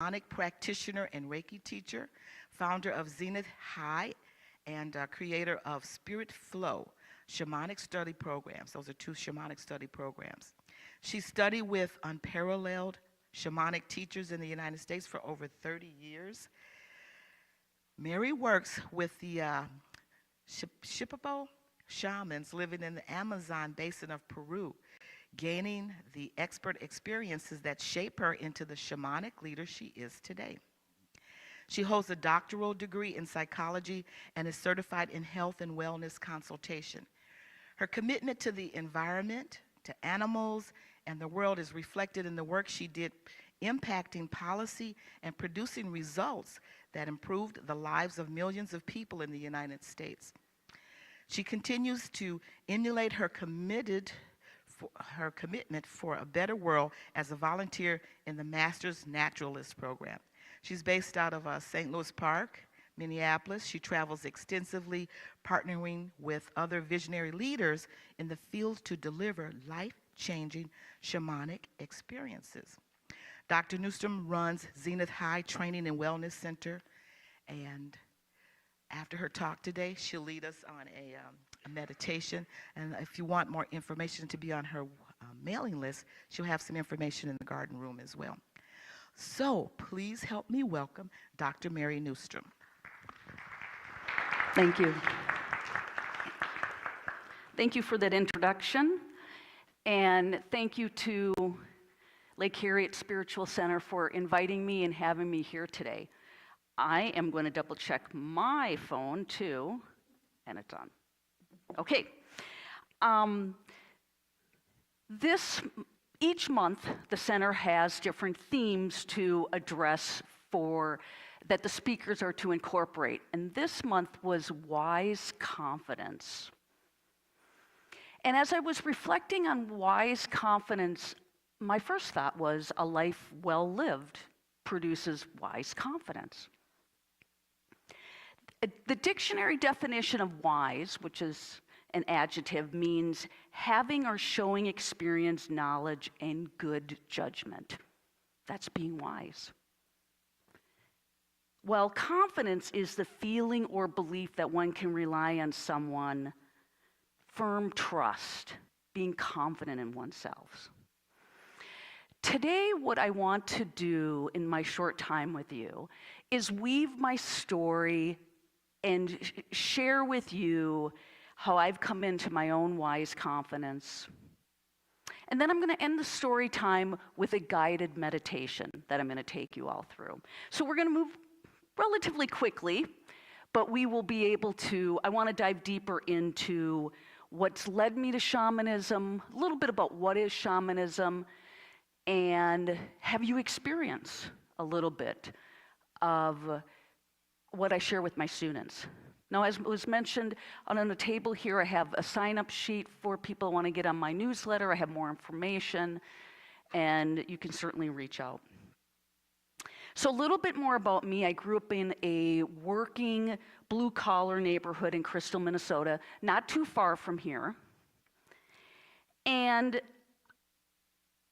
shamanic practitioner and Reiki teacher, founder of Zenith High, and creator of Spirit Flow shamanic study programs. Those are two shamanic study programs. She studied with unparalleled shamanic teachers in the United States for over 30 years. Mary works with the Shipibo shamans living in the Amazon basin of Peru, gaining the expert experiences that shape her into the shamanic leader she is today. She holds a doctoral degree in psychology and is certified in health and wellness consultation. Her commitment to the environment, to animals, and the world is reflected in the work she did impacting policy and producing results that improved the lives of millions of people in the United States. She continues to emulate her commitment for a better world as a volunteer in the Master's Naturalist program. She's based out of St. Louis Park, Minneapolis. She travels extensively, partnering with other visionary leaders in the field to deliver life-changing shamanic experiences. Dr. Newstrom runs Zenith High Training and Wellness Center, and after her talk today, she'll lead us on a meditation. And if you want more information to be on her mailing list, she'll have some information in the garden room as well. So please help me welcome Dr. Mary Newstrom. Thank you. Thank you for that introduction. And thank you to Lake Harriet Spiritual Center for inviting me and having me here today. I am going to double check my phone too, and it's on. Okay. Each month, the center has different themes to address that the speakers are to incorporate. And this month was wise confidence. And as I was reflecting on wise confidence, my first thought was a life well lived produces wise confidence. The dictionary definition of wise, which is an adjective, means having or showing experience, knowledge, and good judgment. That's being wise. Well, confidence is the feeling or belief that one can rely on someone, firm trust, being confident in oneself. Today, what I want to do in my short time with you is weave my story and share with you how I've come into my own wise confidence. And then I'm going to end the story time with a guided meditation that I'm going to take you all through. So we're going to move relatively quickly, but we will be able to, I want to dive deeper into what's led me to shamanism, a little bit about what is shamanism, and have you experienced a little bit of what I share with my students. Now, as was mentioned, on the table here, I have a sign-up sheet for people who want to get on my newsletter. I have more information, and you can certainly reach out. So a little bit more about me. I grew up in a working blue-collar neighborhood in Crystal, Minnesota, not too far from here. And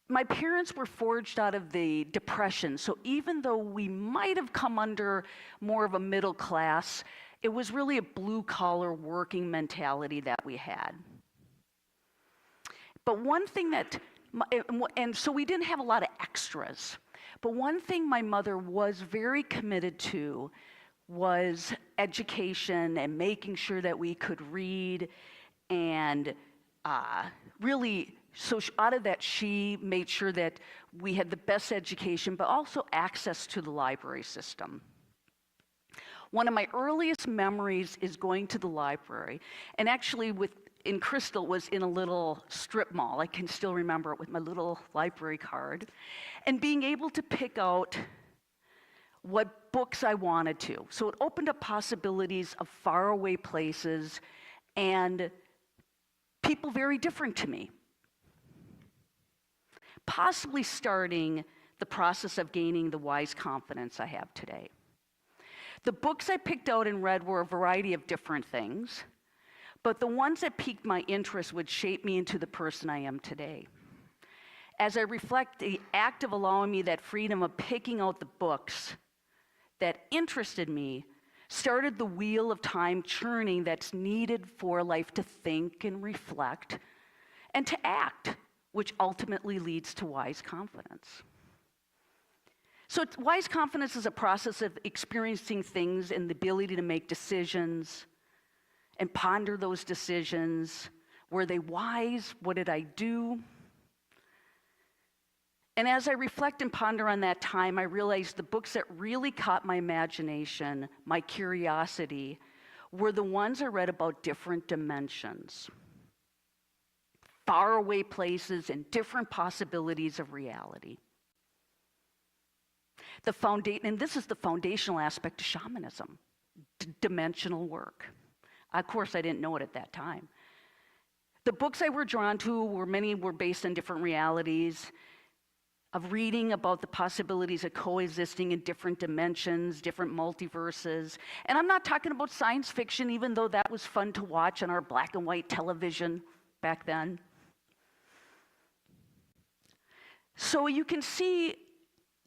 my parents were forged out of the Depression, so even though we might have come under more of a middle class, it was really a blue-collar working mentality that we had. But one thing and so we didn't have a lot of extras, but one thing my mother was very committed to was education and making sure that we could read, and really, so out of that, she made sure that we had the best education, but also access to the library system. One of my earliest memories is going to the library, and actually in Crystal was in a little strip mall. I can still remember it with my little library card, and being able to pick out what books I wanted to. So it opened up possibilities of faraway places and people very different to me. Possibly starting the process of gaining the wise confidence I have today. The books I picked out and read were a variety of different things, but the ones that piqued my interest would shape me into the person I am today. As I reflect, the act of allowing me that freedom of picking out the books that interested me started the wheel of time churning that's needed for life to think and reflect and to act, which ultimately leads to wise confidence. So wise confidence is a process of experiencing things and the ability to make decisions and ponder those decisions. Were they wise? What did I do? And as I reflect and ponder on that time, I realized the books that really caught my imagination, my curiosity, were the ones I read about different dimensions, faraway places, and different possibilities of reality. And this is the foundational aspect of shamanism, dimensional work. Of course, I didn't know it at that time. The books I were drawn to many were based on different realities, of reading about the possibilities of coexisting in different dimensions, different multiverses. And I'm not talking about science fiction, even though that was fun to watch on our black and white television back then. So you can see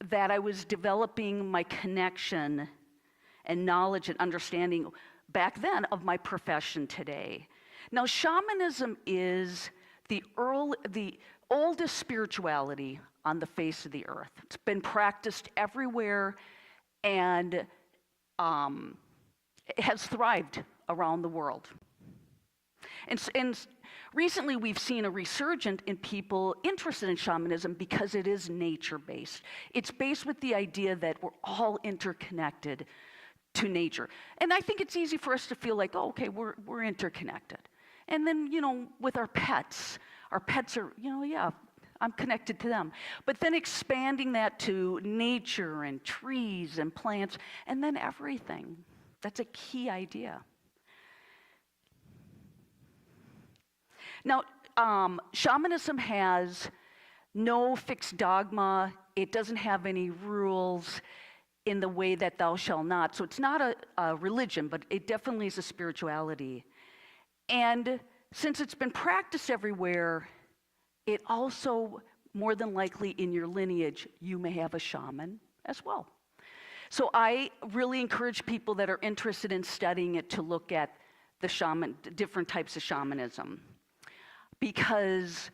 that I was developing my connection and knowledge and understanding back then of my profession today. Now, shamanism is the oldest spirituality on the face of the earth. It's been practiced everywhere and it has thrived around the world. And recently we've seen a resurgence in people interested in shamanism because it is nature-based. It's based with the idea that we're all interconnected to nature. And I think it's easy for us to feel like, oh, okay, we're interconnected. And then, with our pets are, yeah, I'm connected to them. But then expanding that to nature and trees and plants, and then everything. That's a key idea. Now, shamanism has no fixed dogma. It doesn't have any rules in the way that thou shalt not. So it's not a religion, but it definitely is a spirituality. And since it's been practiced everywhere, it also, more than likely in your lineage, you may have a shaman as well. So I really encourage people that are interested in studying it to look at the different types of shamanism. Because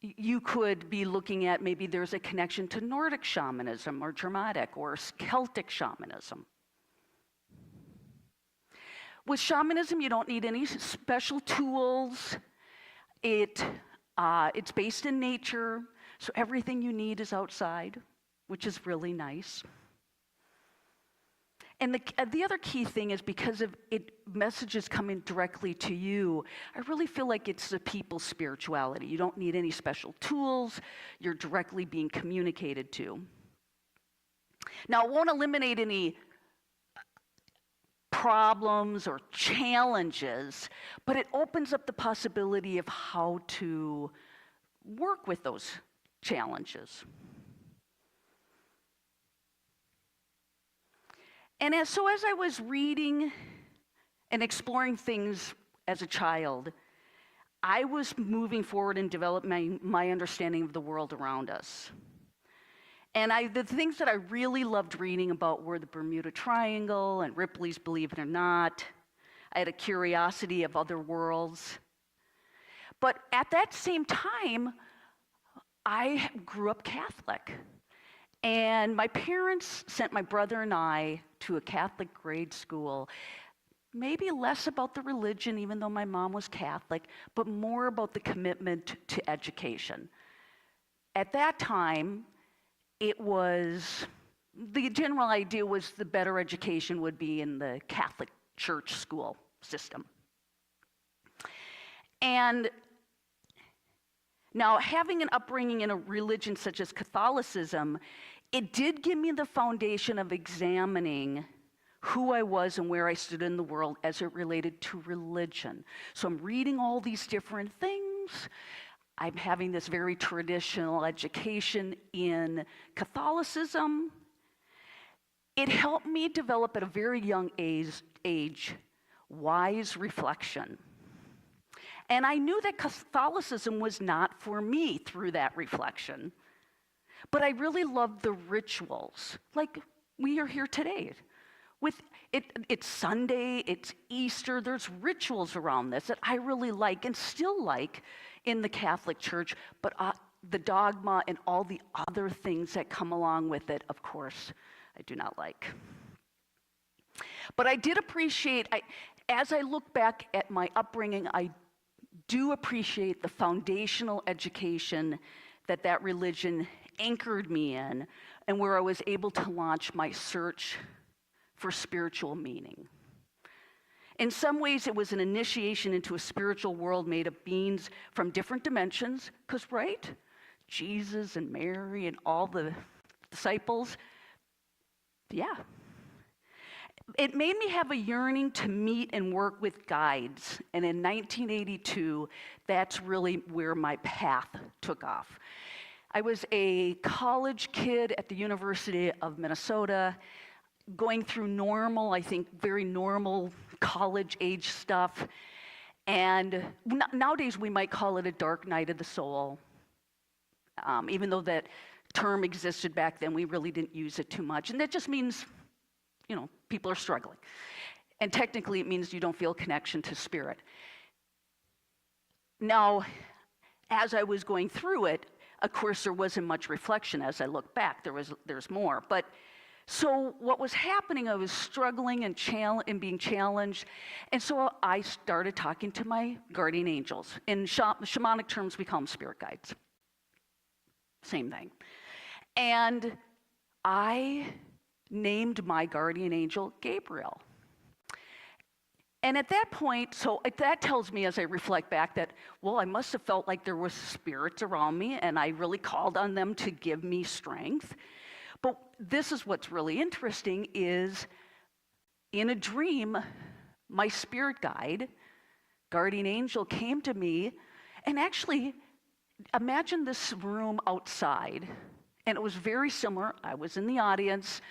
you could be looking at maybe there's a connection to Nordic shamanism or Germanic or Celtic shamanism. With shamanism, you don't need any special tools. It's based in nature, so everything you need is outside, which is really nice. And the other key thing is because of messages coming directly to you, I really feel like it's the people's spirituality. You don't need any special tools. You're directly being communicated to. Now, it won't eliminate any problems or challenges, but it opens up the possibility of how to work with those challenges. And as I was reading and exploring things as a child, I was moving forward and developing my understanding of the world around us. And the things that I really loved reading about were the Bermuda Triangle and Ripley's Believe It or Not. I had a curiosity of other worlds. But at that same time, I grew up Catholic. And my parents sent my brother and I to a Catholic grade school, maybe less about the religion, even though my mom was Catholic, but more about the commitment to education. At that time, the general idea was the better education would be in the Catholic Church school system. And now, having an upbringing in a religion such as Catholicism, it did give me the foundation of examining who I was and where I stood in the world as it related to religion. So I'm reading all these different things. I'm having this very traditional education in Catholicism. It helped me develop at a very young age wise reflection. And I knew that Catholicism was not for me through that reflection. But I really loved the rituals, like we are here today. With it's Sunday, it's Easter, there's rituals around this that I really like and still like in the Catholic Church, but the dogma and all the other things that come along with it, of course, I do not like. But I did appreciate, as I look back at my upbringing, I do appreciate the foundational education that religion anchored me in, and where I was able to launch my search for spiritual meaning. In some ways, it was an initiation into a spiritual world made of beings from different dimensions, because, right, Jesus and Mary and all the disciples, yeah. It made me have a yearning to meet and work with guides, and in 1982, that's really where my path took off. I was a college kid at the University of Minnesota, going through normal, I think very normal college age stuff. And nowadays we might call it a dark night of the soul. Even though that term existed back then, we really didn't use it too much. And that just means, people are struggling. And technically it means you don't feel connection to spirit. Now, as I was going through it, of course, there wasn't much reflection as I look back. There's more. But so what was happening, I was struggling and being challenged. And so I started talking to my guardian angels. In shamanic terms, we call them spirit guides. Same thing. And I named my guardian angel Gabriel. And at that point, that tells me as I reflect back that, well, I must have felt like there was spirits around me, and I really called on them to give me strength. But this is what's really interesting is in a dream, my spirit guide, guardian angel, came to me, and actually, imagine this room outside, and it was very similar. I was in the audience,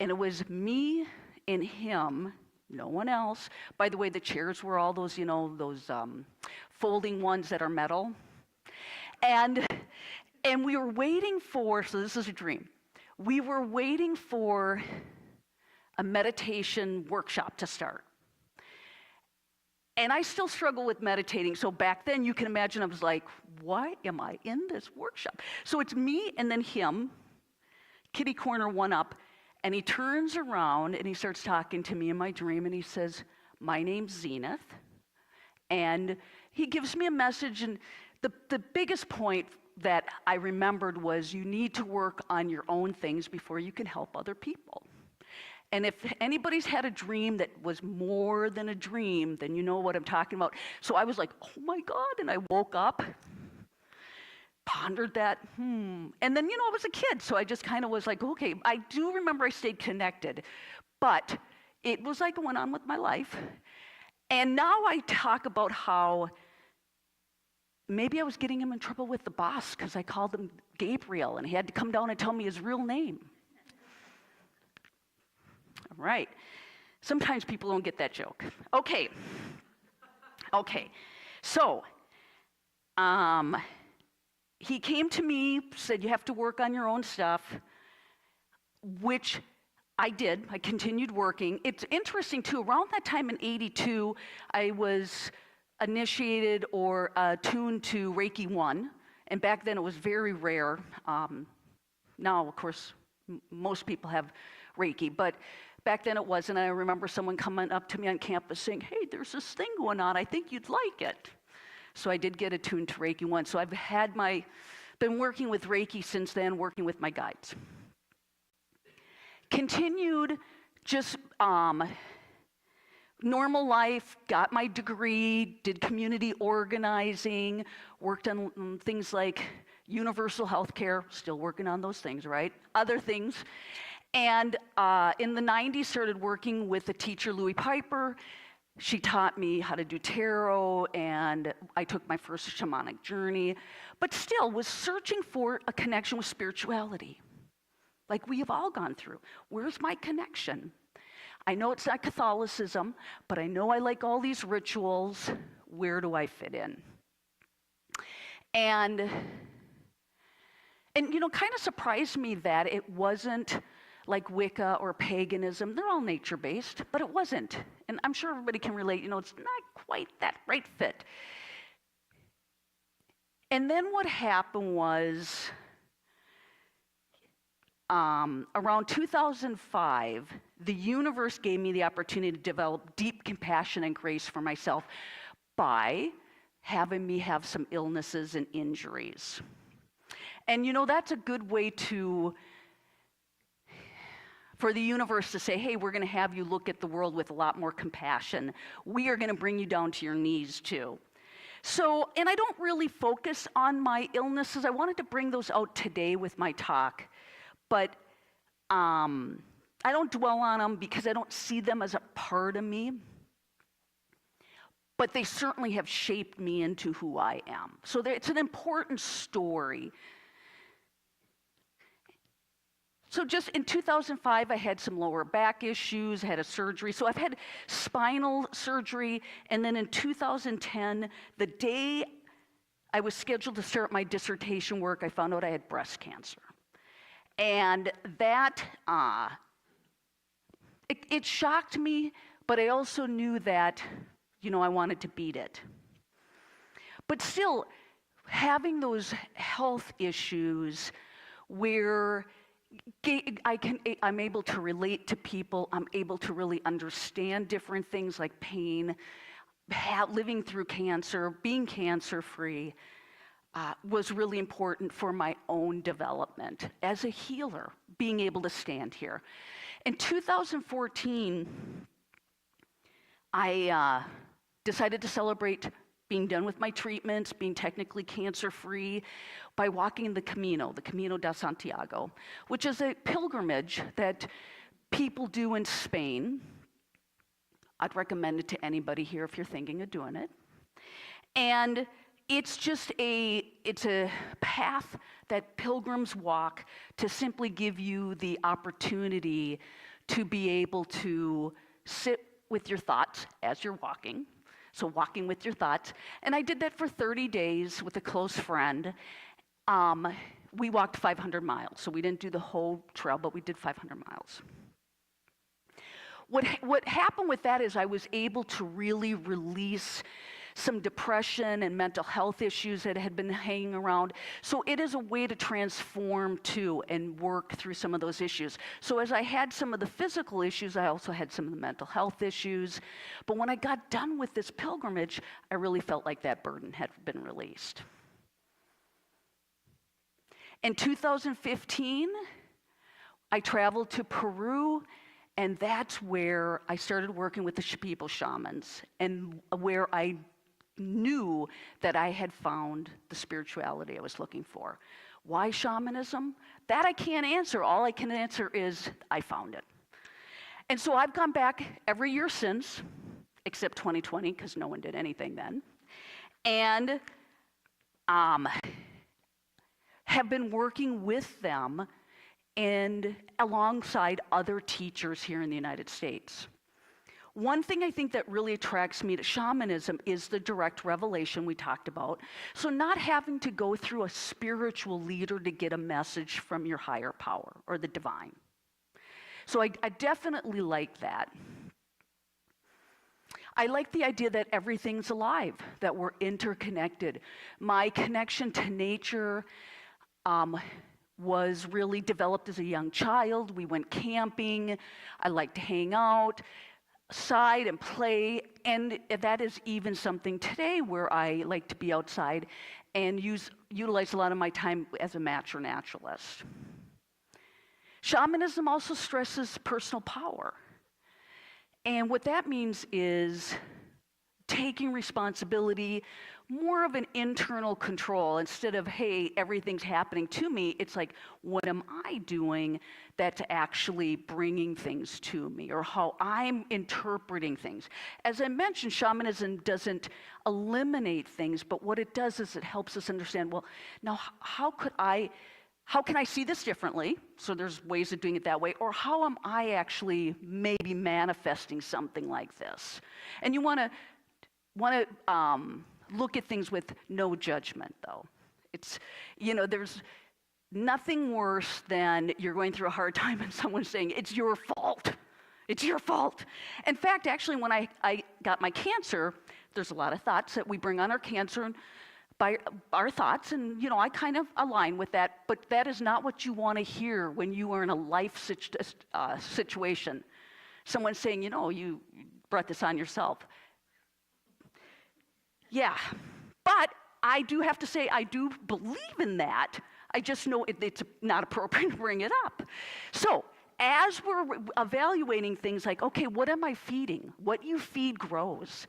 and it was me and him, no one else. By the way, the chairs were all those, folding ones that are metal. And we were waiting for, so this is a dream. We were waiting for a meditation workshop to start. And I still struggle with meditating. So back then, you can imagine I was like, why am I in this workshop? So it's me and then him, kitty corner one up. And he turns around and he starts talking to me in my dream. And he says, my name's Zenith. And he gives me a message. And the biggest point that I remembered was you need to work on your own things before you can help other people. And if anybody's had a dream that was more than a dream, then you know what I'm talking about. So I was like, oh my God, and I woke up, pondered that, And then, I was a kid, so I just kind of was like, okay, I do remember I stayed connected, but it was like going on with my life. And now I talk about how maybe I was getting him in trouble with the boss because I called him Gabriel, and he had to come down and tell me his real name. All right. Sometimes people don't get that joke. Okay. So, he came to me, said, you have to work on your own stuff, which I did. I continued working. It's interesting, too. Around that time in 82, I was initiated or tuned to Reiki 1, and back then it was very rare. Now, of course, most people have Reiki, but back then it wasn't. I remember someone coming up to me on campus saying, hey, there's this thing going on. I think you'd like it. So I did get attuned to Reiki 1. So I've been working with Reiki since then, working with my guides. Continued just normal life, got my degree, did community organizing, worked on things like universal health care, still working on those things, right? Other things. And in the 90s, started working with a teacher, Louis Piper. She taught me how to do tarot, and I took my first shamanic journey, but still was searching for a connection with spirituality, like we have all gone through. Where's my connection? I know it's not Catholicism, but I know I like all these rituals. where do I fit in? And kind of surprised me that it wasn't like Wicca or paganism. They're all nature-based, but it wasn't. And I'm sure everybody can relate, it's not quite that right fit. And then what happened was, around 2005, the universe gave me the opportunity to develop deep compassion and grace for myself by having me have some illnesses and injuries. And that's a good way for the universe to say, hey, we're going to have you look at the world with a lot more compassion. We are going to bring you down to your knees too. So, and I don't really focus on my illnesses. I wanted to bring those out today with my talk. But I don't dwell on them because I don't see them as a part of me. But they certainly have shaped me into who I am. So it's an important story. So just in 2005, I had some lower back issues, had a surgery. So I've had spinal surgery. And then in 2010, the day I was scheduled to start my dissertation work, I found out I had breast cancer. And that, it shocked me, but I also knew that, I wanted to beat it. But still, having those health issues where I'm able to relate to people, I'm able to really understand different things like pain, living through cancer, being cancer-free, was really important for my own development as a healer, being able to stand here. In 2014, I decided to celebrate being done with my treatments, being technically cancer-free, by walking the Camino de Santiago, which is a pilgrimage that people do in Spain. I'd recommend it to anybody here if you're thinking of doing it. And it's just it's a path that pilgrims walk to simply give you the opportunity to be able to sit with your thoughts as you're walking. So walking with your thoughts. And I did that for 30 days with a close friend. We walked 500 miles. So we didn't do the whole trail, but we did 500 miles. What happened with that is I was able to really release some depression and mental health issues that had been hanging around. So it is a way to transform too and work through some of those issues. So as I had some of the physical issues, I also had some of the mental health issues. But when I got done with this pilgrimage, I really felt like that burden had been released. In 2015, I traveled to Peru, and that's where I started working with the Shipibo shamans, and where I knew that I had found the spirituality I was looking for. Why shamanism? That I can't answer. All I can answer is I found it. And so I've gone back every year since, except 2020, because no one did anything then, and have been working with them and alongside other teachers here in the United States. One thing I think that really attracts me to shamanism is the direct revelation we talked about. So not having to go through a spiritual leader to get a message from your higher power or the divine. So I definitely like that. I like the idea that everything's alive, that we're interconnected. My connection to nature was really developed as a young child. We went camping. I liked to hang out outside and play, and that is even something today where I like to be outside and utilize a lot of my time as a naturalist. Shamanism also stresses personal power. And what that means is taking responsibility, more of an internal control. Instead of, hey, everything's happening to me, it's like, what am I doing that's actually bringing things to me, or how I'm interpreting things. As I mentioned, shamanism doesn't eliminate things, but what it does is it helps us understand, well, now how can I see this differently? So there's ways of doing it that way. Or how am I actually maybe manifesting something like this? And you want to want to look at things with no judgment, though. It's, there's nothing worse than you're going through a hard time and someone's saying, it's your fault. It's your fault. In fact, actually, when I got my cancer, there's a lot of thoughts that we bring on our cancer and by our thoughts, and I kind of align with that, but that is not what you want to hear when you are in a life situation. Someone saying, you brought this on yourself. Yeah, but I do have to say, I do believe in that. I just know it's not appropriate to bring it up. So, as we're evaluating things like, okay, what am I feeding? What you feed grows.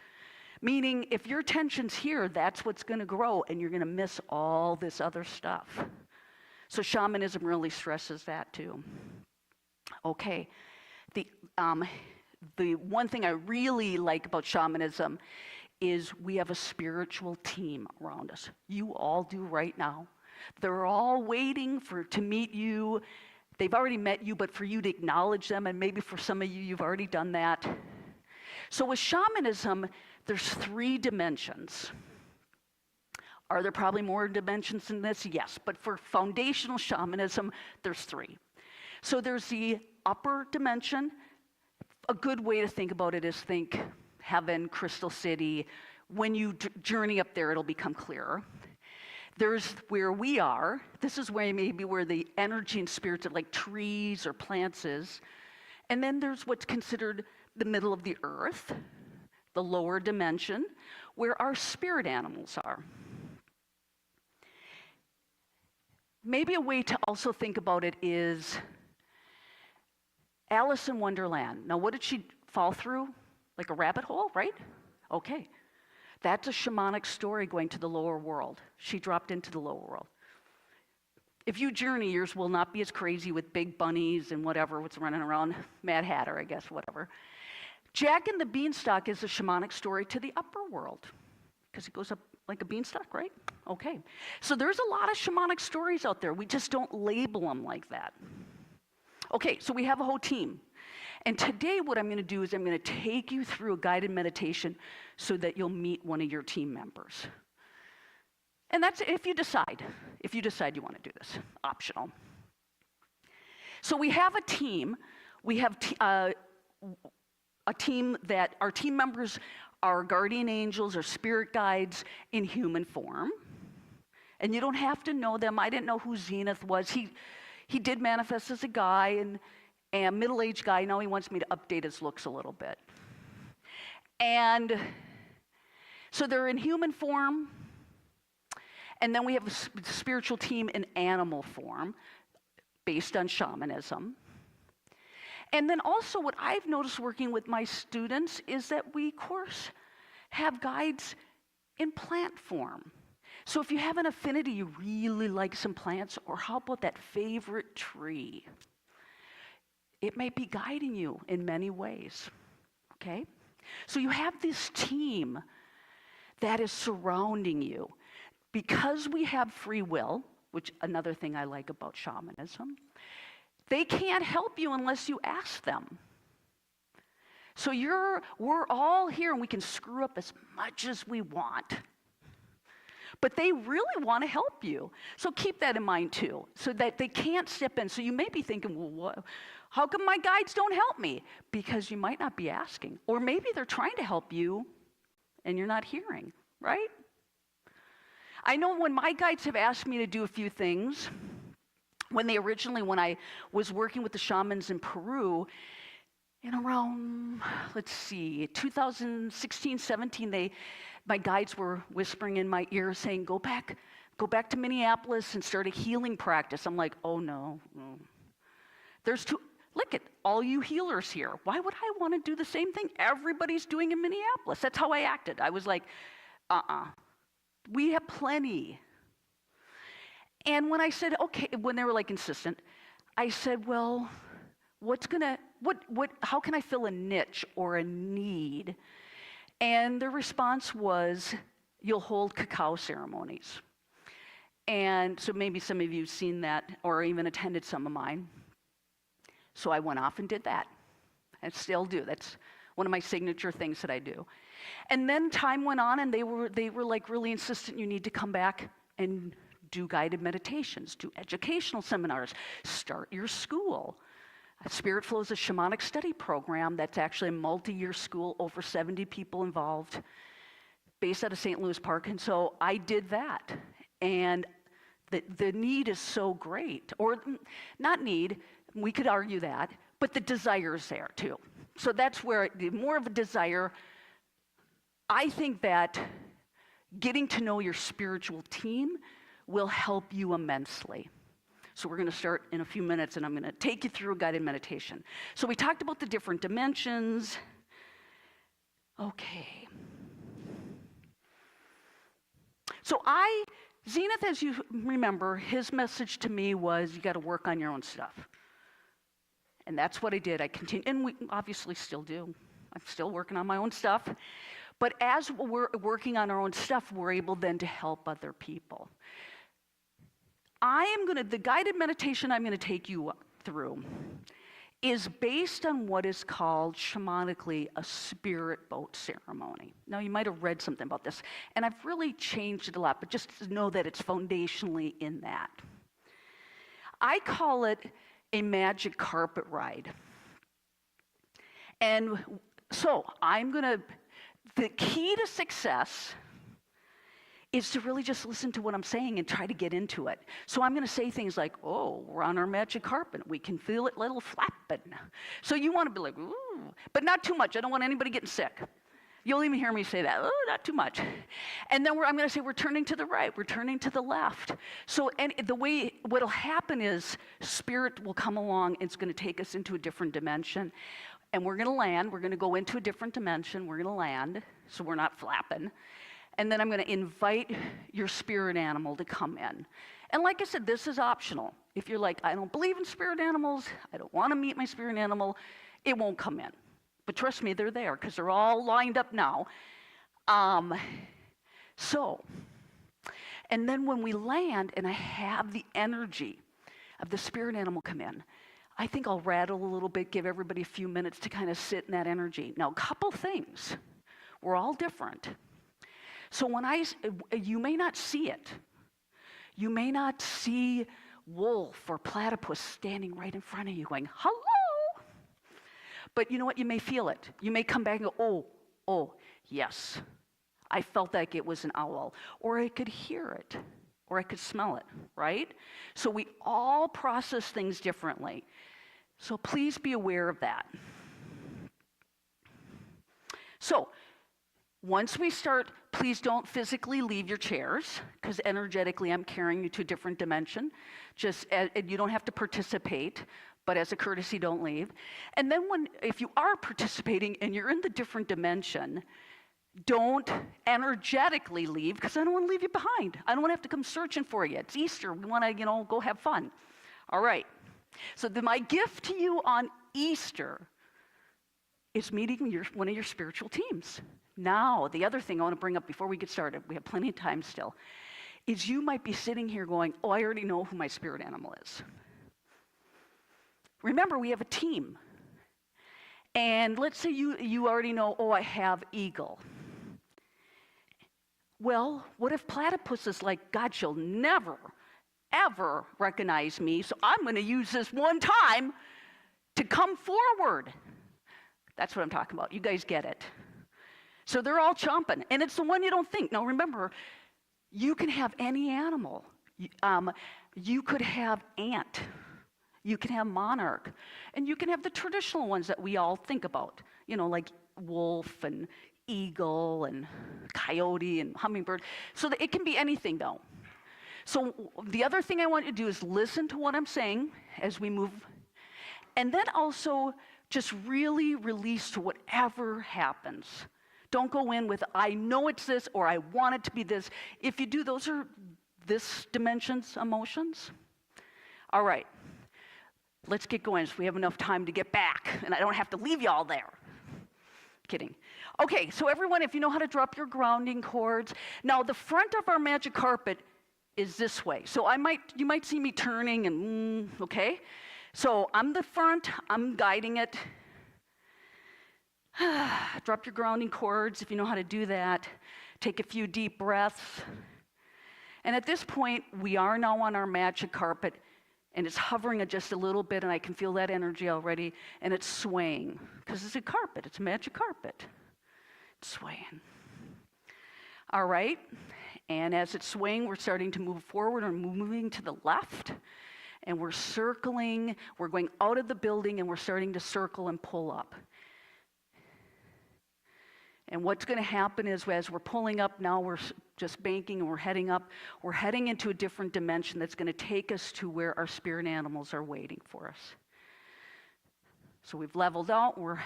Meaning, if your attention's here, that's what's going to grow, and you're going to miss all this other stuff. So shamanism really stresses that too. Okay, the one thing I really like about shamanism is we have a spiritual team around us. You all do right now. They're all waiting to meet you. They've already met you, but for you to acknowledge them, and maybe for some of you, you've already done that. So with shamanism, there's 3 dimensions. Are there probably more dimensions than this? Yes, but for foundational shamanism, there's 3. So there's the upper dimension. A good way to think about it is think heaven, Crystal City. When you journey up there, it'll become clearer. There's where we are. This is where the energy and spirits of like trees or plants is. And then there's what's considered the middle of the earth, the lower dimension, where our spirit animals are. Maybe a way to also think about it is Alice in Wonderland. Now, what did she fall through? Like a rabbit hole, right? Okay. That's a shamanic story going to the lower world. She dropped into the lower world. If you journey, yours will not be as crazy with big bunnies and what's running around. Mad Hatter, I guess, whatever. Jack and the Beanstalk is a shamanic story to the upper world because it goes up like a beanstalk, right? Okay. So there's a lot of shamanic stories out there. We just don't label them like that. Okay, so we have a whole team. And today what I'm going to do is I'm going to take you through a guided meditation so that you'll meet one of your team members. And that's if you decide you want to do this, optional. So we have a team. We have a team that our team members are guardian angels or spirit guides in human form. And you don't have to know them. I didn't know who Zenith was. He did manifest as a guy and a middle-aged guy. Now he wants me to update his looks a little bit. And so they're in human form. And then we have a spiritual team in animal form based on shamanism. And then also what I've noticed working with my students is that we, of course, have guides in plant form. So if you have an affinity, you really like some plants, or how about that favorite tree? It may be guiding you in many ways, okay? So you have this team that is surrounding you. Because we have free will, which another thing I like about shamanism, they can't help you unless you ask them. So we're all here and we can screw up as much as we want. But they really want to help you. So keep that in mind too, so that they can't step in. So you may be thinking, well, how come my guides don't help me? Because you might not be asking. Or maybe they're trying to help you and you're not hearing, right? I know when my guides have asked me to do a few things, when I was working with the shamans in Peru, in around, 2016, 17, my guides were whispering in my ear saying, go back to Minneapolis and start a healing practice. I'm like, oh no. Look at all you healers here. Why would I want to do the same thing everybody's doing in Minneapolis? That's how I acted. I was like, we have plenty. And when I said, okay, when they were like insistent, I said, well, how can I fill a niche or a need? And the response was, you'll hold cacao ceremonies. And so maybe some of you have seen that or even attended some of mine. So I went off and did that. I still do. That's one of my signature things that I do. And then time went on, and they were like really insistent, you need to come back and do guided meditations, do educational seminars, start your school. Spirit Flow is a shamanic study program that's actually a multi-year school, over 70 people involved, based out of St. Louis Park. And so I did that. And the need is so great. Or not need, we could argue that, but the desire is there too. So that's where more of a desire. I think that getting to know your spiritual team will help you immensely. So we're going to start in a few minutes, and I'm going to take you through a guided meditation. So we talked about the different dimensions. Okay. So Zenith, as you remember, his message to me was, you got to work on your own stuff. And that's what I did. I continued, and we obviously still do. I'm still working on my own stuff. But as we're working on our own stuff, we're able then to help other people. The guided meditation I'm going to take you through is based on what is called shamanically a spirit boat ceremony. Now, you might have read something about this, and I've really changed it a lot, but just to know that it's foundationally in that. I call it a magic carpet ride. And so the key to success is to really just listen to what I'm saying and try to get into it. So I'm going to say things like, oh, we're on our magic carpet. We can feel it little flapping. So you want to be like, ooh, but not too much. I don't want anybody getting sick. You'll even hear me say that, oh, not too much. And then I'm going to say, we're turning to the right, we're turning to the left. So and the way, what'll happen is spirit will come along, and it's going to take us into a different dimension. And we're going to land, we're going to go into a different dimension, we're going to land, so we're not flapping. And then I'm going to invite your spirit animal to come in. And like I said, this is optional. If you're like, I don't believe in spirit animals, I don't want to meet my spirit animal, it won't come in. But trust me, they're there, because they're all lined up now. And then when we land and I have the energy of the spirit animal come in, I think I'll rattle a little bit, give everybody a few minutes to kind of sit in that energy. Now, a couple things. We're all different. So you may not see it. You may not see wolf or platypus standing right in front of you going, hello. But you know what? You may feel it. You may come back and go, oh, yes. I felt like it was an owl. Or I could hear it. Or I could smell it, right? So we all process things differently. So please be aware of that. So once we start, please don't physically leave your chairs, because energetically I'm carrying you to a different dimension. You don't have to participate, but as a courtesy, don't leave. And then if you are participating and you're in the different dimension, don't energetically leave, because I don't want to leave you behind. I don't want to have to come searching for you. It's Easter. We want to, go have fun. All right. So my gift to you on Easter is meeting one of your spiritual teams. Now, the other thing I want to bring up before we get started, we have plenty of time still, is you might be sitting here going, oh, I already know who my spirit animal is. Remember, we have a team. And let's say you already know, oh, I have eagle. Well, what if platypus is like, God, she'll never, ever recognize me, so I'm going to use this one time to come forward. That's what I'm talking about. You guys get it. So they're all chomping, and it's the one you don't think. Now remember, you can have any animal. You could have ant. You can have monarch. And you can have the traditional ones that we all think about, like wolf and eagle and coyote and hummingbird. So it can be anything, though. So the other thing I want you to do is listen to what I'm saying as we move, and then also just really release to whatever happens. Don't go in with, I know it's this, or I want it to be this. If you do, those are this dimension's emotions. All right, let's get going so we have enough time to get back, and I don't have to leave you all there. Kidding. Okay, so everyone, if you know how to drop your grounding cords. Now, the front of our magic carpet is this way. So you might see me turning and, okay? So I'm the front, I'm guiding it. Drop your grounding cords if you know how to do that. Take a few deep breaths. And at this point, we are now on our magic carpet, and it's hovering just a little bit, and I can feel that energy already, and it's swaying, because it's a carpet, it's a magic carpet. It's swaying. All right, and as it's swaying, we're starting to move forward, or moving to the left, and we're circling, we're going out of the building, and we're starting to circle and pull up. And what's going to happen is, as we're pulling up now, we're just banking and we're heading up. We're heading into a different dimension that's going to take us to where our spirit animals are waiting for us. So we've leveled out. We're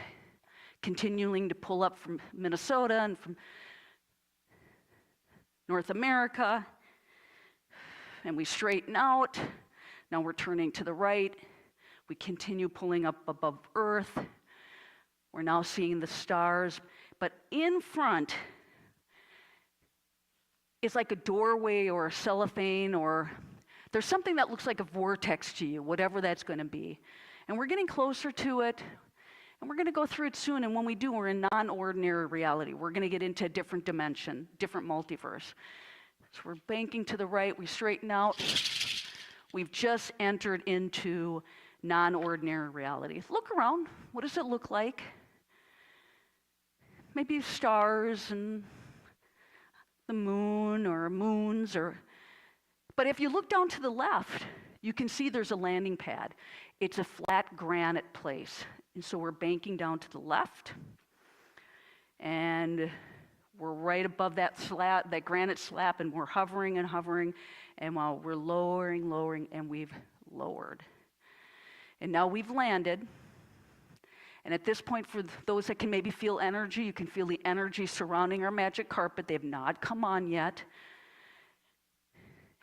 continuing to pull up from Minnesota and from North America. And we straighten out. Now we're turning to the right. We continue pulling up above Earth. We're now seeing the stars. But in front is like a doorway or a cellophane, or there's something that looks like a vortex to you, whatever that's going to be. And we're getting closer to it, and we're going to go through it soon. And when we do, we're in non-ordinary reality. We're going to get into a different dimension, different multiverse. So we're banking to the right. We straighten out. We've just entered into non-ordinary reality. Look around. What does it look like? Maybe stars and the moon or moons, but if you look down to the left, you can see there's a landing pad. It's a flat granite place. And so we're banking down to the left, and we're right above that slab, that granite slab, and we're hovering and hovering, and while we're lowering, and we've lowered. And now we've landed. And at this point, for those that can maybe feel energy, you can feel the energy surrounding our magic carpet. They have not come on yet.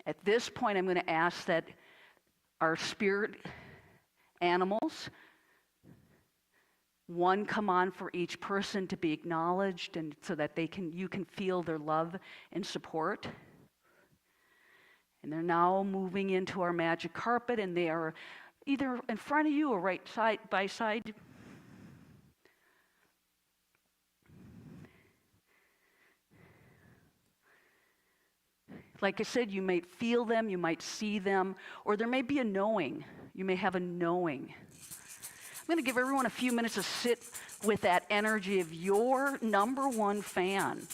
At this point, I'm going to ask that our spirit animals, one come on for each person to be acknowledged, and so that you can feel their love and support. And they're now moving into our magic carpet, and they are either in front of you or right side by side. Like I said, you might feel them, you might see them, or there may be a knowing. You may have a knowing. I'm going to give everyone a few minutes to sit with that energy of your number one fan,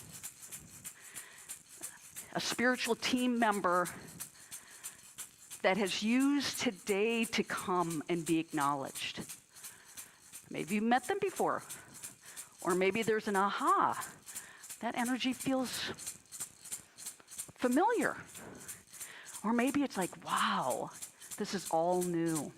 a spiritual team member that has used today to come and be acknowledged. Maybe you met them before, or maybe there's an aha. That energy feels familiar. Or maybe it's like, wow, this is all new.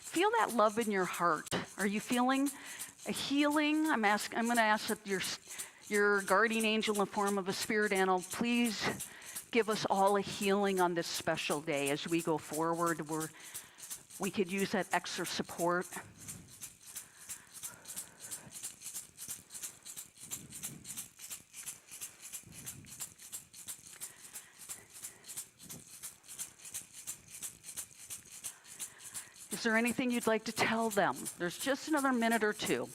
Feel that love in your heart. Are you feeling a healing? I'm going to ask that your guardian angel in the form of a spirit animal, please give us all a healing on this special day as we go forward. We could use that extra support. Is there anything you'd like to tell them? There's just another minute or two.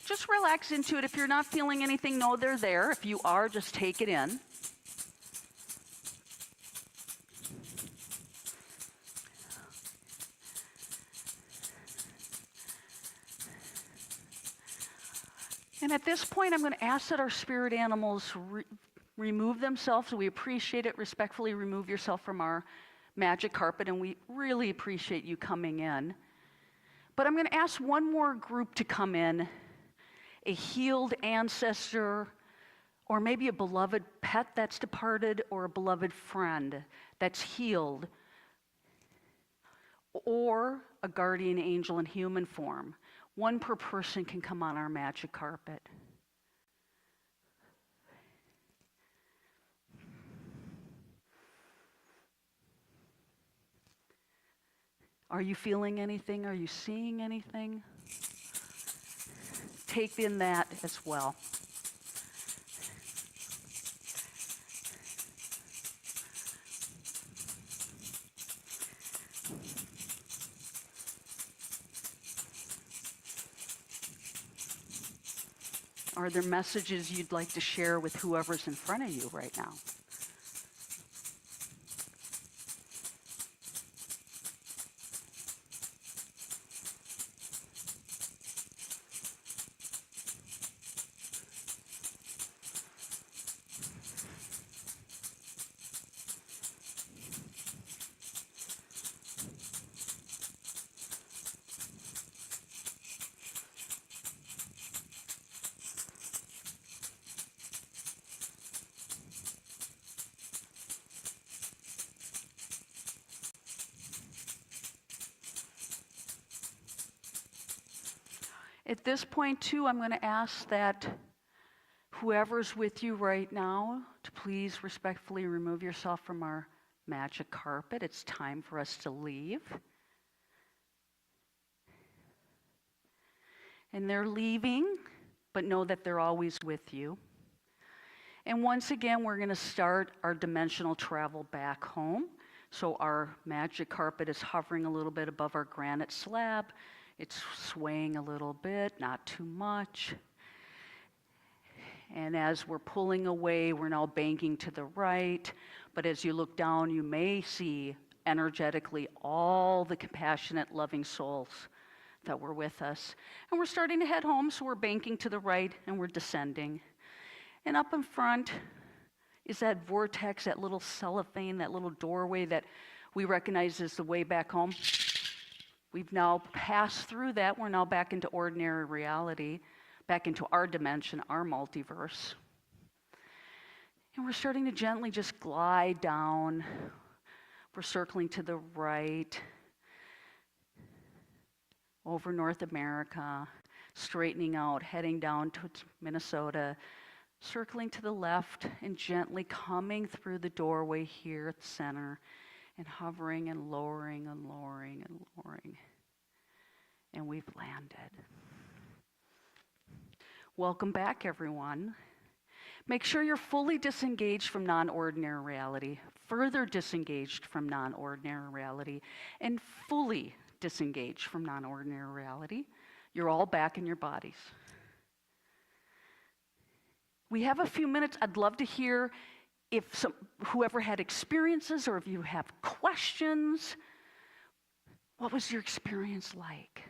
Just relax into it. If you're not feeling anything, know they're there. If you are, just take it in. And at this point, I'm going to ask that our spirit animals remove themselves. We appreciate it. Respectfully remove yourself from our magic carpet, and we really appreciate you coming in. But I'm going to ask one more group to come in, a healed ancestor, or maybe a beloved pet that's departed, or a beloved friend that's healed, or a guardian angel in human form. One per person can come on our magic carpet. Are you feeling anything? Are you seeing anything? Take in that as well. Are there messages you'd like to share with whoever's in front of you right now? At this point, too, I'm going to ask that whoever's with you right now to please respectfully remove yourself from our magic carpet. It's time for us to leave. And they're leaving, but know that they're always with you. And once again, we're going to start our dimensional travel back home. So our magic carpet is hovering a little bit above our granite slab. It's swaying a little bit, not too much. And as we're pulling away, we're now banking to the right. But as you look down, you may see energetically all the compassionate, loving souls that were with us. And we're starting to head home, so we're banking to the right and we're descending. And up in front is that vortex, that little cellophane, that little doorway that we recognize as the way back home. We've now passed through that. We're now back into ordinary reality, back into our dimension, our multiverse. And we're starting to gently just glide down. We're circling to the right, over North America, straightening out, heading down to Minnesota, circling to the left and gently coming through the doorway here at the center and hovering and lowering and lowering and lowering. And we've landed. Welcome back, everyone. Make sure you're fully disengaged from non-ordinary reality, further disengaged from non-ordinary reality, and fully disengaged from non-ordinary reality. You're all back in your bodies. We have a few minutes. I'd love to hear if whoever had experiences or if you have questions. What was your experience like?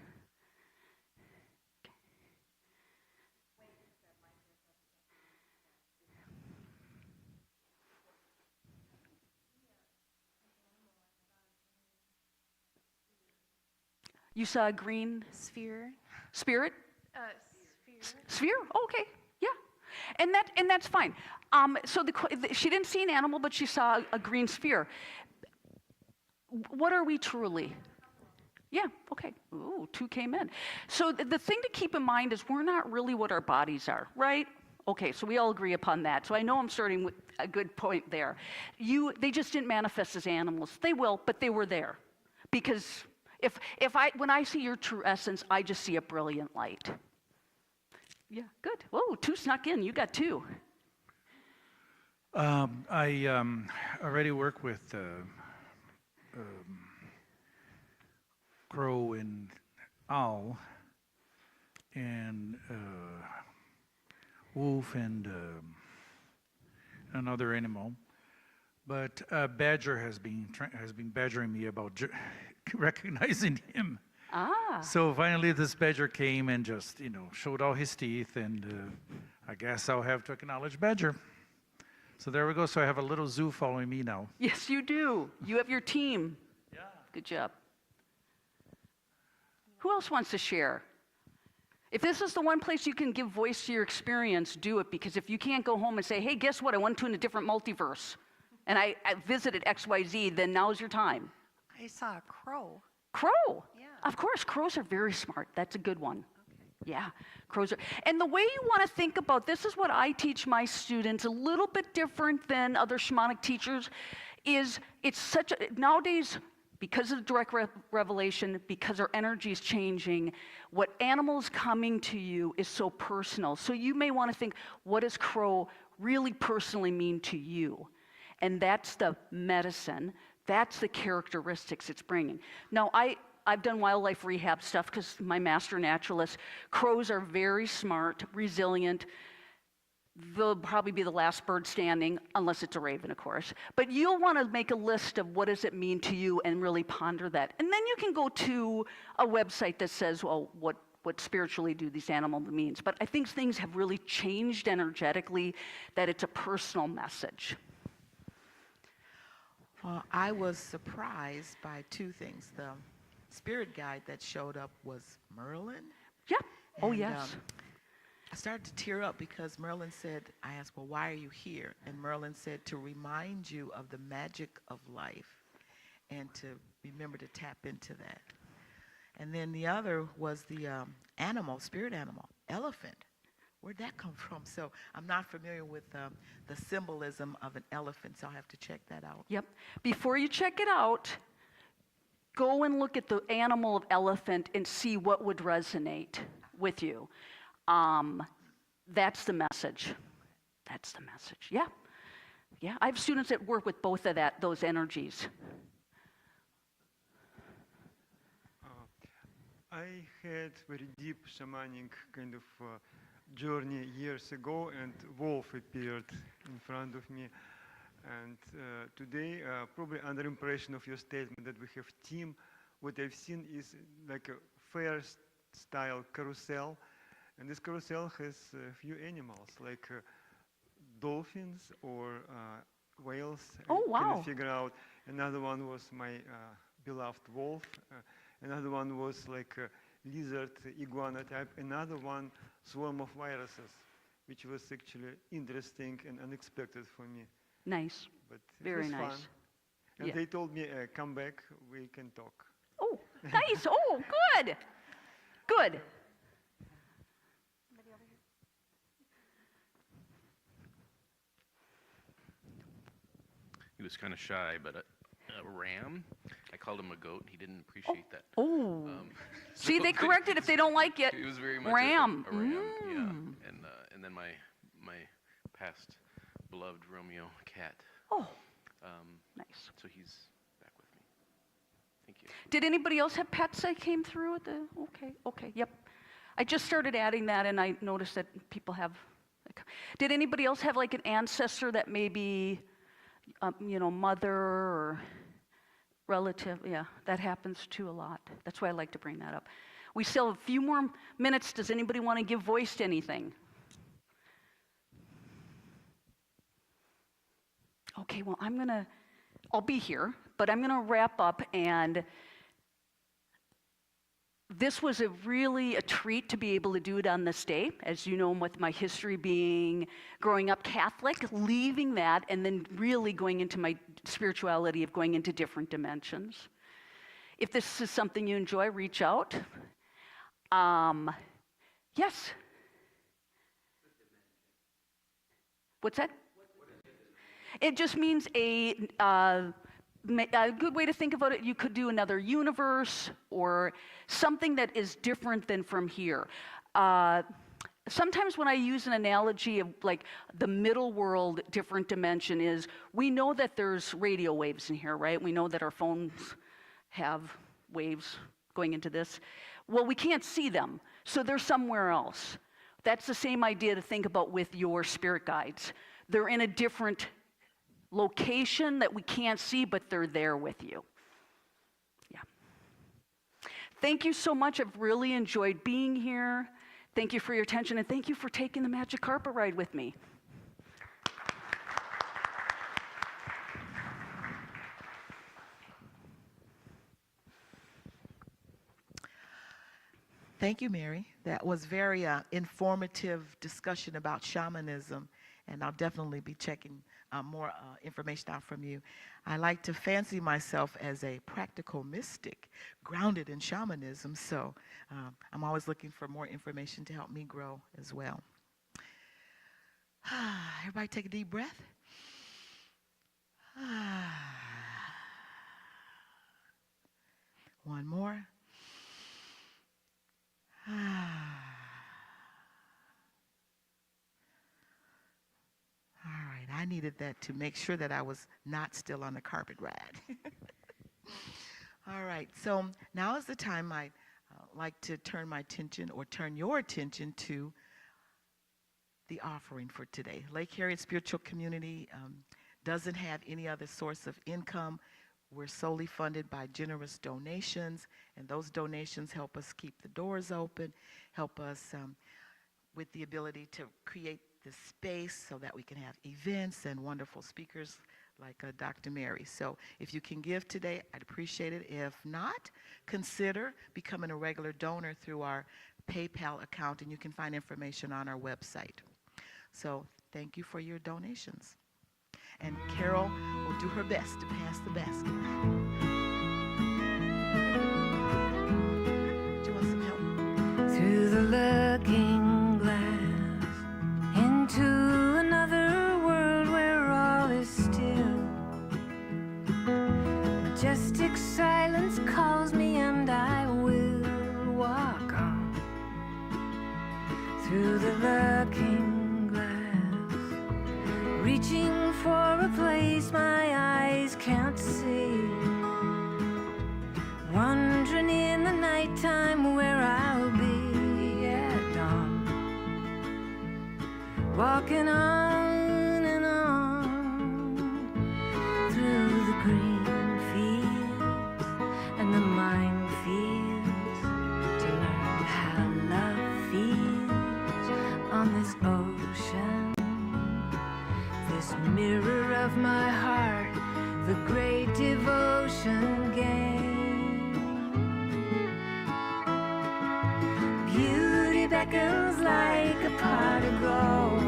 You saw a green Sphere. spirit? Sphere. Sphere? Oh, okay, yeah. And that's fine. So she didn't see an animal, but she saw a green sphere. What are we truly? Yeah, okay. Ooh, 2 came in. So the thing to keep in mind is we're not really what our bodies are, right? Okay, so we all agree upon that. So I know I'm starting with a good point there. They just didn't manifest as animals. They will, but they were there. Because when I see your true essence, I just see a brilliant light. Yeah, good. Whoa, 2 snuck in. You got 2. I already work with crow and owl and wolf and another animal, but badger has been badgering me about recognizing him. Ah. So finally, this badger came and just showed all his teeth, and I guess I'll have to acknowledge badger. So there we go. So I have a little zoo following me now. Yes, you do. You have your team. Yeah. Good job. Who else wants to share? If this is the one place you can give voice to your experience, do it. Because if you can't go home and say, hey, guess what? I went to a different multiverse, and I visited XYZ, then now's your time. I saw a crow. Crow. Yeah. Of course, crows are very smart. That's a good one. Okay. Yeah, crows are. And the way you want to think about this is what I teach my students, a little bit different than other shamanic teachers, is it's nowadays, because of direct revelation, because our energy is changing, what animal's coming to you is so personal. So you may want to think, what does crow really personally mean to you? And that's the medicine. That's the characteristics it's bringing. Now, I've done wildlife rehab stuff because my master naturalist. Crows are very smart, resilient. They'll probably be the last bird standing, unless it's a raven, of course. But you'll want to make a list of what does it mean to you and really ponder that. And then you can go to a website that says, well, what spiritually do these animals means. But I think things have really changed energetically, that it's a personal message. Well, I was surprised by two things. The spirit guide that showed up was Merlin. Yeah. Oh, And, yes. I started to tear up because Merlin said, I asked, well, why are you here? And Merlin said, to remind you of the magic of life and to remember to tap into that. And then the other was the animal, spirit animal, elephant. Where'd that come from? So I'm not familiar with the symbolism of an elephant, so I'll have to check that out. Yep. Before you check it out, go and look at the animal of elephant and see what would resonate with you. That's the message. That's the message. Yeah. Yeah. I have students that work with both of those energies. I had very deep shamanic kind of journey years ago, and wolf appeared in front of me. And today, probably under impression of your statement that we have team, what I've seen is like a fair-style carousel. And this carousel has a few animals, like dolphins or whales. Oh, I wow. couldn't figure out. Another one was my beloved wolf. Another one was like a lizard, iguana type. Another one, swarm of viruses, which was actually interesting and unexpected for me. Nice. But Very it was nice. fun. And Yeah. they told me, come back, we can talk. Oh, nice. Oh, good. Good. He was kind of shy, but a ram, I called him a goat. He didn't appreciate that. Oh. See, so- they correct it if they don't like it. He was very much Ram. a ram, yeah. And then my past beloved Romeo cat. Oh, Um, nice. so he's back with me. Thank you. Did anybody else have pets that came through? Okay, yep. I just started adding that, and I noticed that people have. Did anybody else have like an ancestor that maybe, mother or relative? Yeah, that happens too a lot. That's why I like to bring that up. We still have a few more minutes. Does anybody want to give voice to anything? Okay, well, I'll be here, but I'm gonna wrap up, and this was really a treat to be able to do it on this day. As you know, with my history being growing up Catholic, leaving that, and then really going into my spirituality of going into different dimensions. If this is something you enjoy, reach out. Yes? What's that? It just means a good way to think about it, you could do another universe or something that is different than from here. Sometimes when I use an analogy of like the middle world, different dimension is, we know that there's radio waves in here, right? We know that our phones have waves going into this. Well, we can't see them, so they're somewhere else. That's the same idea to think about with your spirit guides. They're in a different location that we can't see, but they're there with you. Yeah. Thank you so much. I've really enjoyed being here. Thank you for your attention, and thank you for taking the magic carpet ride with me. Thank you, Mary. That was very informative discussion about shamanism, and I'll definitely be checking more information out from you. I like to fancy myself as a practical mystic grounded in shamanism, so I'm always looking for more information to help me grow as well. Everybody take a deep breath. I needed that to make sure that I was not still on the carpet ride. All right, so now is the time I'd like to turn my attention, or turn your attention to the offering for today. Lake Harriet Spiritual Community doesn't have any other source of income. We're solely funded by generous donations, and those donations help us keep the doors open, help us with the ability to create the space so that we can have events and wonderful speakers like Dr. Mary. So if you can give today, I'd appreciate it. If not, consider becoming a regular donor through our PayPal account, and you can find information on our website. So thank you for your donations. And Carol will do her best to pass the basket. Do you want some help? Through the looking glass into another world where all is still. Majestic silence calls me and I will walk on. Through the looking glass, reaching for a place my eyes can't see. Wandering in the nighttime where I'll be at dawn. Walking on and on through the green fields and the minefields to learn how love feels on this ocean. This mirror of my heart, the great devotion game. Beauty beckons like a pot of gold.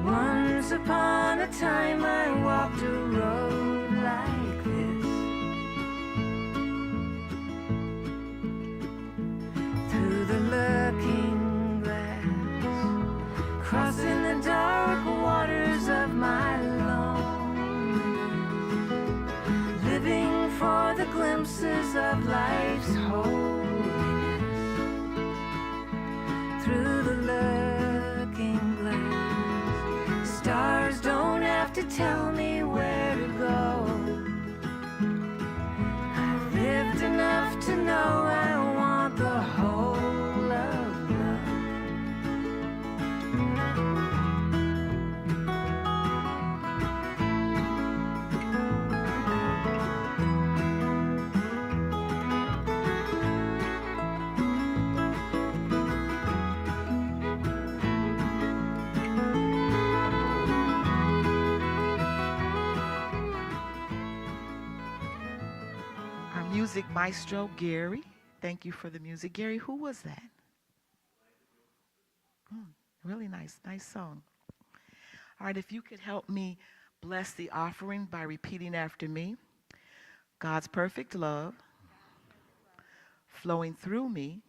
Once upon a time I walked a road like this. Through the looking glass, crossing the dark waters of my loneliness, living for the glimpses of life's holiness. Through the looking glass, stars don't have to tell me where to go. I've lived enough to know I want the whole of love. Our music maestro, Gary. Thank you for the music. Gary, who was that? Really nice song. All right, if you could help me bless the offering by repeating after me. God's perfect love flowing through me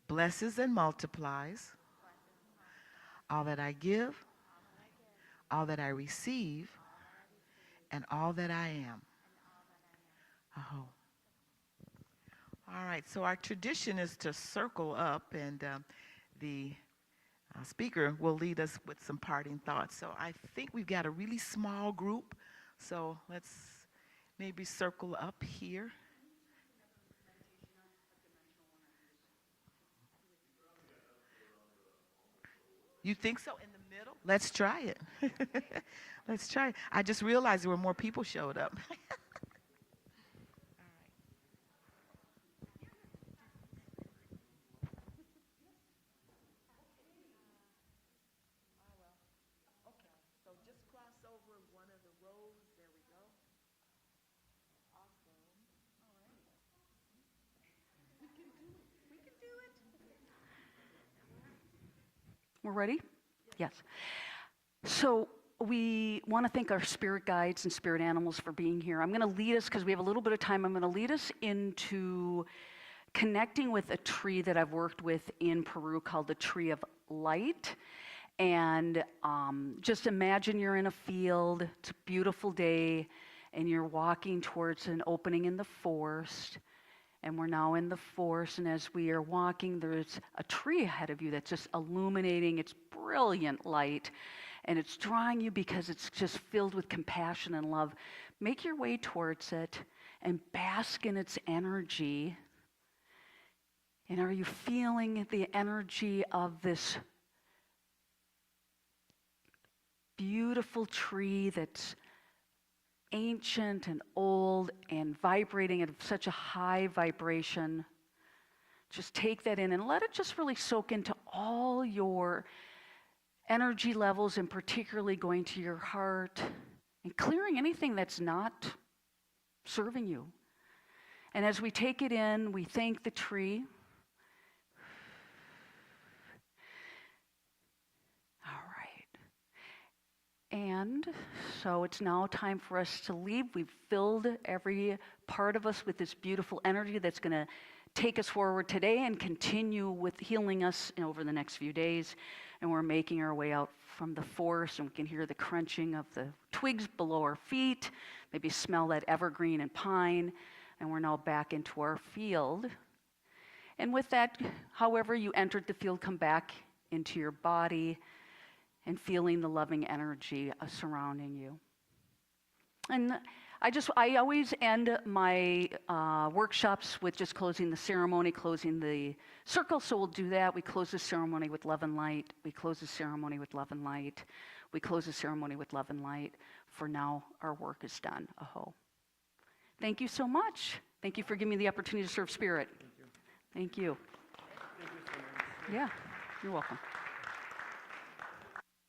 blesses and multiplies all that I give, all that I receive, and all that I am. Oh. All right, so our tradition is to circle up, and the speaker will lead us with some parting thoughts. So I think we've got a really small group, so let's maybe circle up here. You think so? In the middle? Let's try it. Let's try it. I just realized there were more people showed up. We're ready? Yes. So we want to thank our spirit guides and spirit animals for being here. I'm going to lead us, because we have a little bit of time, I'm going to lead us into connecting with a tree that I've worked with in Peru called the Tree of Light. And just imagine you're in a field, it's a beautiful day, and you're walking towards an opening in the forest, And we're now in the force, and as we are walking, there's a tree ahead of you that's just illuminating its brilliant light, and it's drawing you because it's just filled with compassion and love. Make your way towards it and bask in its energy. And are you feeling the energy of this beautiful tree that's ancient and old and vibrating at such a high vibration? Just take that in and let it just really soak into all your energy levels, and particularly going to your heart and clearing anything that's not serving you. And as we take it in, we thank the tree. And so it's now time for us to leave. We've filled every part of us with this beautiful energy that's going to take us forward today and continue with healing us over the next few days. And we're making our way out from the forest, and we can hear the crunching of the twigs below our feet, maybe smell that evergreen and pine. And we're now back into our field. And with that, however you entered the field, come back into your body and feeling the loving energy surrounding you. And I always end my workshops with just closing the ceremony, closing the circle. So we'll do that. We close the ceremony with love and light. We close the ceremony with love and light. We close the ceremony with love and light. For now, our work is done. Aho. Thank you so much. Thank you for giving me the opportunity to serve spirit. Thank you. Thank you so much. Yeah, you're welcome.